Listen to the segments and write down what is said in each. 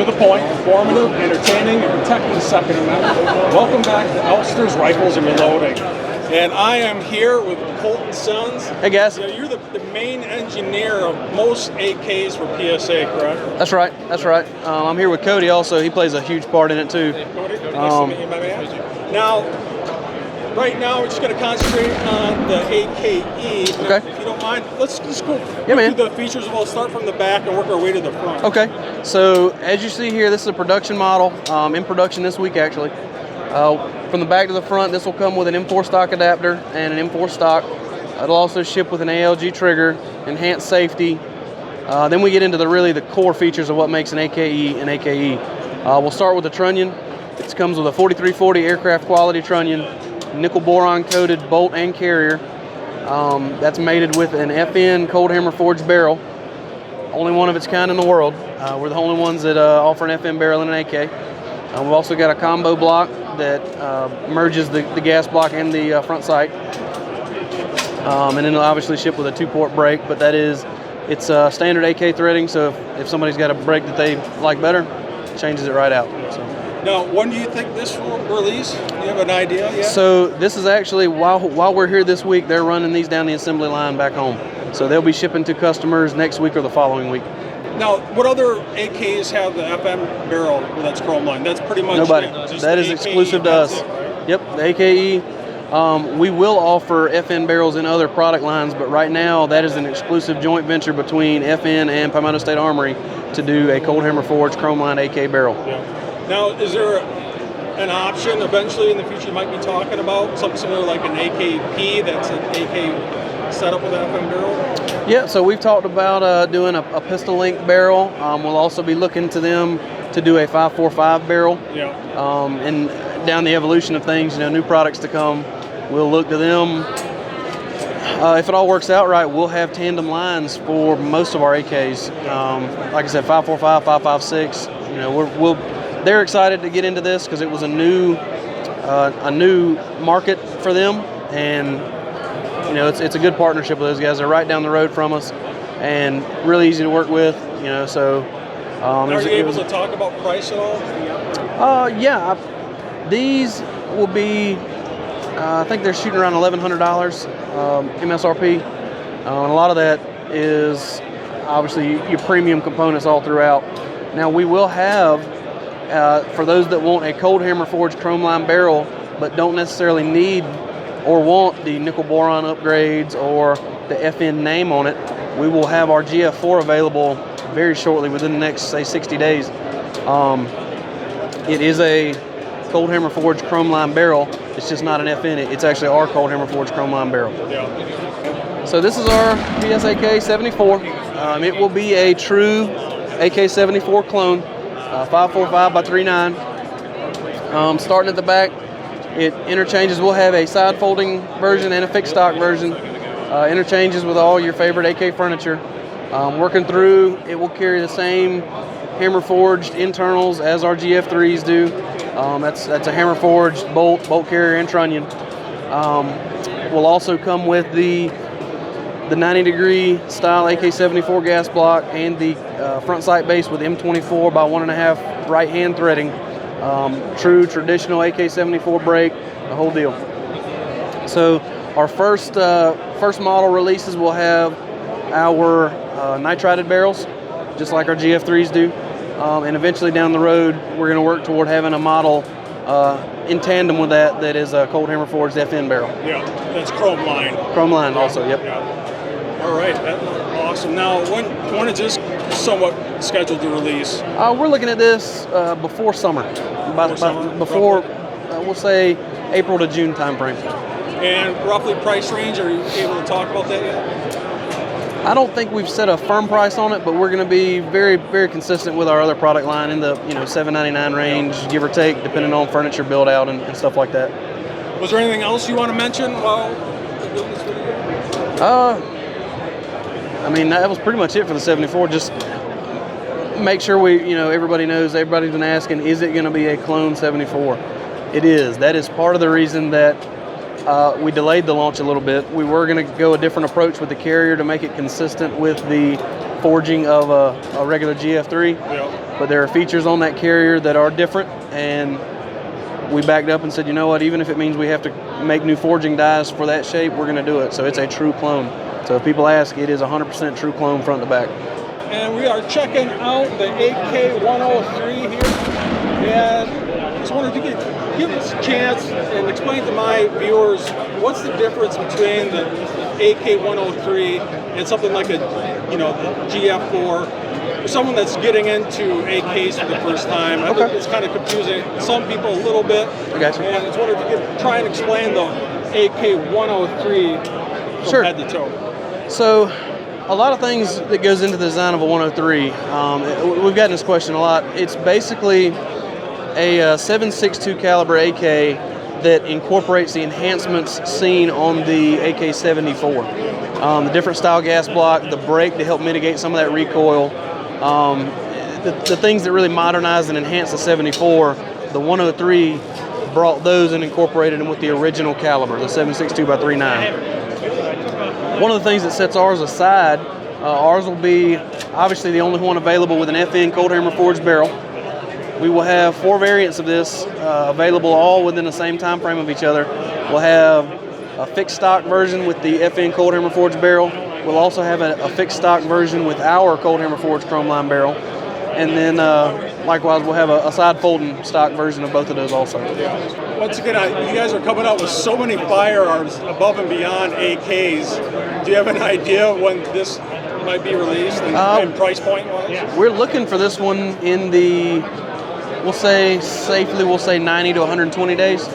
to the point, informative, entertaining, and protecting the Second Amendment. Welcome back to Elster's Rifles and Reloading. And I am here with Colt & Sons. Hey guys. You know, you're the main engineer of most AKs for PSA, correct? That's right, that's right. I'm here with Cody also. He plays a huge part in it too. Hey, Cody, nice to meet you, my man. Now, right now we're just going to concentrate on the AK-E. Now, okay. If you don't mind, let's just go through the features. We'll start from the back and work our way to the front. Okay. So as you see here, this is a production model, in production this week actually. From the back to the front, this will come with an M4 stock adapter and an M4 stock. It'll also ship with an ALG trigger, enhanced safety. Then we get into the core features of what makes an AK-E an AK-E. We'll start with the trunnion. It comes with a 4340 aircraft quality trunnion, nickel boron coated bolt and carrier. That's mated with an FN cold hammer forged barrel. Only one of its kind in the world. We're the only ones that offer an FN barrel in an AK. We've also got a combo block that merges the gas block and the front sight. And then it'll obviously ship with a 2-port brake, but it's standard AK threading, so if somebody's got a brake that they like better, it changes it right out. So. Now, when do you think this will release? Do you have an idea yet? So this is actually, while we're here this week, they're running these down the assembly line back home. So they'll be shipping to customers next week or the following week. Now, what other AKs have the FN barrel that's chrome line? That's pretty much nobody. It. That is exclusive to us. Right? Yep, the AK-E. We will offer FN barrels in other product lines, but right now that is an exclusive joint venture between FN and Palmetto State Armory to do a cold hammer forged chrome line AK barrel. Yeah. Now, is there an option eventually in the future you might be talking about, something similar like an AKP that's an AK setup with an FN barrel? Yeah, so we've talked about doing a pistol length barrel. We'll also be looking to them to do a 545 barrel. Yeah. And down the evolution of things, new products to come, we'll look to them. If it all works out right, we'll have tandem lines for most of our AKs. Like I said, 545, 556. They're excited to get into this because it was a new market for them, and it's a good partnership with those guys. They're right down the road from us, and really easy to work with. So. Are you able to talk about price at all? Yeah, these will be. I think they're shooting around $1,100 MSRP, and a lot of that is obviously your premium components all throughout. Now we will have, for those that want a cold hammer forged chrome line barrel, but don't necessarily need or want the nickel boron upgrades or the FN name on it, we will have our Gf4 available very shortly, within the next, say, 60 days. It is a cold hammer forged chrome line barrel. It's just not an FN. It's actually our cold hammer forged chrome line barrel. Yeah. So this is our PSA AK-74. It will be a true AK-74 clone, 545 by 39. Starting at the back, it interchanges. We'll have a side folding version and a fixed stock version. Interchanges with all your favorite AK furniture. Working through, it will carry the same hammer forged internals as our GF3s do. That's a hammer forged bolt carrier and trunnion. Will also come with the 90-degree style AK-74 gas block and the front sight base with M24 by 1.5 right hand threading. True traditional AK-74 brake, the whole deal. So our first model releases will have our nitrided barrels, just like our GF3s do. And eventually down the road, we're going to work toward having a model in tandem with that is a cold hammer forged FN barrel. Yeah, that's chrome line. Chrome line also, yep. Yeah. All right, that's awesome. Now, when is this somewhat scheduled to release? We're looking at this before summer. Before we'll say April to June timeframe. And roughly price range, are you able to talk about that yet? I don't think we've set a firm price on it, but we're going to be very, very consistent with our other product line in the $7.99 range, give or take, depending on furniture build out and stuff like that. Was there anything else you want to mention while doing this video? I mean, that was pretty much it for the 74. Just make sure everybody knows. Everybody's been asking, is it going to be a clone 74? It is. That is part of the reason that we delayed the launch a little bit. We were going to go a different approach with the carrier to make it consistent with the forging of a regular GF3. Yeah. But there are features on that carrier that are different, and we backed up and said, you know what, even if it means we have to make new forging dies for that shape, we're going to do it. So it's a true clone. So if people ask, it is 100% true clone front to back. And we are checking out the AK-103 here. And I just wondered if you could give us a chance and explain to my viewers what's the difference between the AK-103 and something like a, the GF4. For someone that's getting into AKs for the first time, I think it's kind of confusing some people a little bit. I got you. And I just wondered if you could try and explain the AK-103 from head to toe. So, a lot of things that goes into the design of a 103. We've gotten this question a lot. It's basically a 7.62 caliber AK that incorporates the enhancements seen on the AK74. The different style gas block, the brake to help mitigate some of that recoil. The things that really modernize and enhance the 74, the 103 brought those and incorporated them with the original caliber, the 7.62 by 3.9. One of the things that sets ours aside, ours will be obviously the only one available with an FN cold hammer forged barrel. We will have 4 variants of this available all within the same time frame of each other. We'll have a fixed stock version with the FN cold hammer forged barrel. We'll also have a fixed stock version with our cold hammer forged chrome line barrel. And then likewise, we'll have a side folding stock version of both of those also. Once again, you guys are coming out with so many firearms above and beyond AKs. Do you have an idea when this might be released and price point wise? We're looking for this one in the, we'll say 90 to 120 days.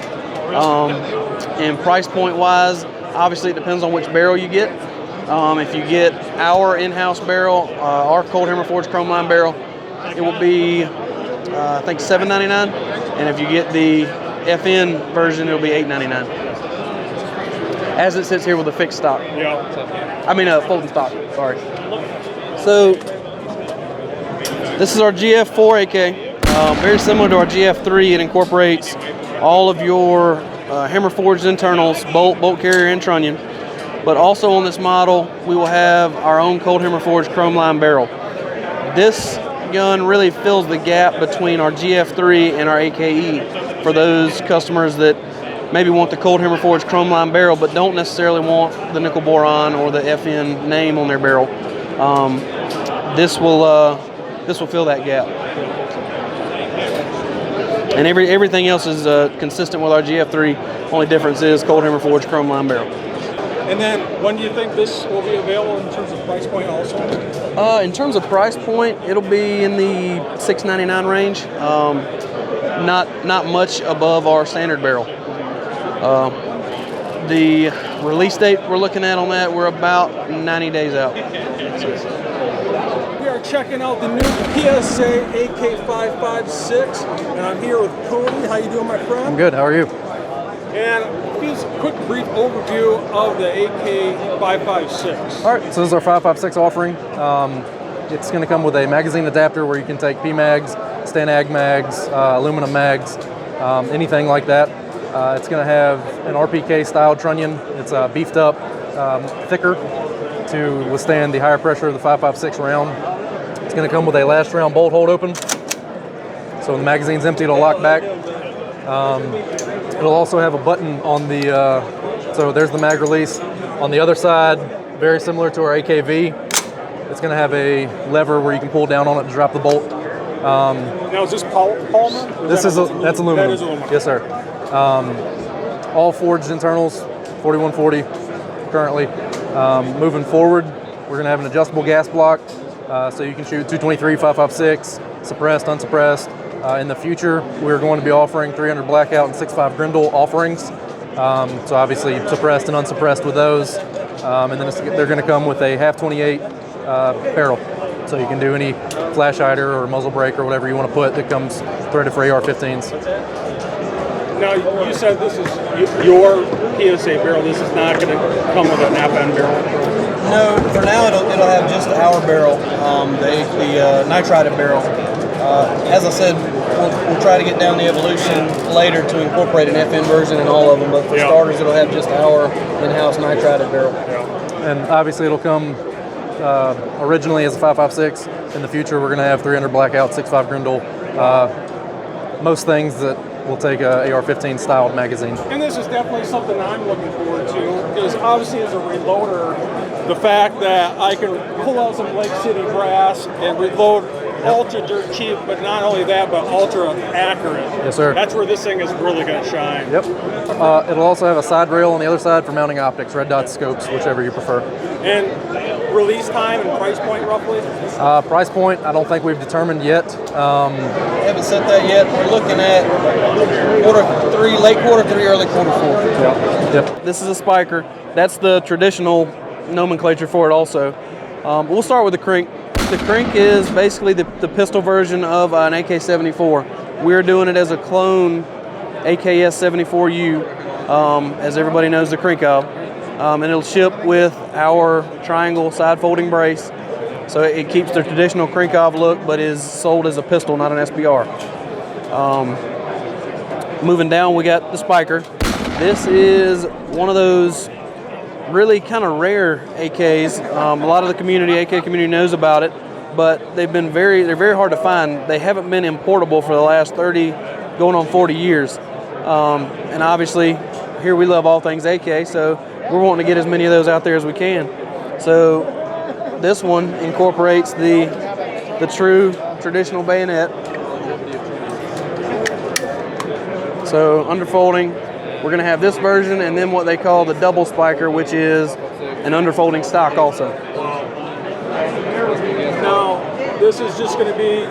And price point wise, obviously it depends on which barrel you get. If you get our in-house barrel, our cold hammer forged chrome line barrel, it will be I think $7.99, and if you get the FN version, it'll be $8.99. As it sits here with a fixed stock. Yeah. I mean folding stock. Sorry. So this is our GF4 AK. Very similar to our GF3. It incorporates all of your hammer forged internals, bolt carrier, and trunnion. But also on this model, we will have our own cold hammer forged chrome line barrel. This gun really fills the gap between our GF3 and our AK-E for those customers that maybe want the cold hammer forged chrome line barrel but don't necessarily want the nickel boron or the FN name on their barrel. This will fill that gap. And everything else is consistent with our GF3. Only difference is cold hammer forged chrome line barrel. And then when do you think this will be available in terms of price point also? In terms of price point, it'll be in the $6.99 range. Not much above our standard barrel. The release date we're looking at on that, we're about 90 days out. We are checking out the new PSA AK-556, and I'm here with Cody. How you doing, my friend? I'm good. How are you? And give us a quick brief overview of the AK-556. All right, so this is our 556 offering. It's going to come with a magazine adapter where you can take PMags, Stanag mags, aluminum mags, anything like that. It's going to have an RPK style trunnion. It's beefed up, thicker to withstand the higher pressure of the 556 round. It's going to come with a last round bolt hold open. So when the magazine's empty, it'll lock back. It'll also have a button on the, so there's the mag release. On the other side, very similar to our AKV, it's going to have a lever where you can pull down on it to drop the bolt. Now is this polymer? That's aluminum. That is aluminum. Yes, sir. All forged internals, 4140 currently. Moving forward, we're going to have an adjustable gas block, so you can shoot 223, 556, suppressed, unsuppressed. In the future, we're going to be offering 300 blackout and 6.5 Grindle offerings. So obviously suppressed and unsuppressed with those. And then they're going to come with a half 28 barrel. So you can do any flash hider or muzzle brake or whatever you want to put that comes threaded for AR-15s. Now, you said this is your PSA barrel. This is not going to come with an FN barrel? No, for now it'll have just our barrel, the nitrided barrel. As I said, we'll try to get down the evolution later to incorporate an FN version in all of them, but for starters it'll have just our in-house nitrided barrel. And obviously it'll come originally as a 5.56. In the future, we're going to have 300 blackout, 6.5 Grindle. Most things that will take a AR-15 styled magazine. And this is definitely something I'm looking forward to, because obviously as a reloader, the fact that I can pull out some Lake City brass and reload ultra dirt cheap, but not only that, but ultra accurate. Yes, sir. That's where this thing is really going to shine. Yep. It'll also have a side rail on the other side for mounting optics, red dot scopes, whichever you prefer. And release time and price point roughly? Price point, I don't think we've determined yet. Haven't set that yet. We're looking at Q3, late Q3, early Q4. Yep. This is a spiker. That's the traditional nomenclature for it also. We'll start with the Krink. The Krink is basically the pistol version of an AK-74. We're doing it as a clone AKS74U, as everybody knows the KRINKOV. And it'll ship with our triangle side folding brace. So it keeps the traditional KRINKOV look, but is sold as a pistol, not an SBR. Moving down, we got the spiker. This is one of those really kind of rare AKs. A lot of the community, AK community, knows about it, but they're very hard to find. They haven't been importable for the last 30, going on 40 years. And obviously, here we love all things AK, so we're wanting to get as many of those out there as we can. So this one incorporates the true traditional bayonet. So underfolding, we're going to have this version, and then what they call the double spiker, which is an underfolding stock also. Now, this is just going to be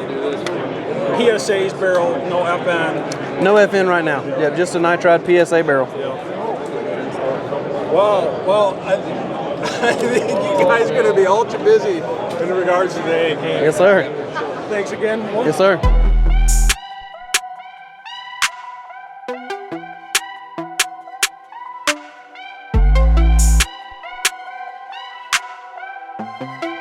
PSA's barrel, no FN. No FN right now. Yeah, just a nitride PSA barrel. Wow. Well, I think you guys are going to be ultra busy in regards to the AK. Yes, sir. Thanks again. Yes, sir. Thank you.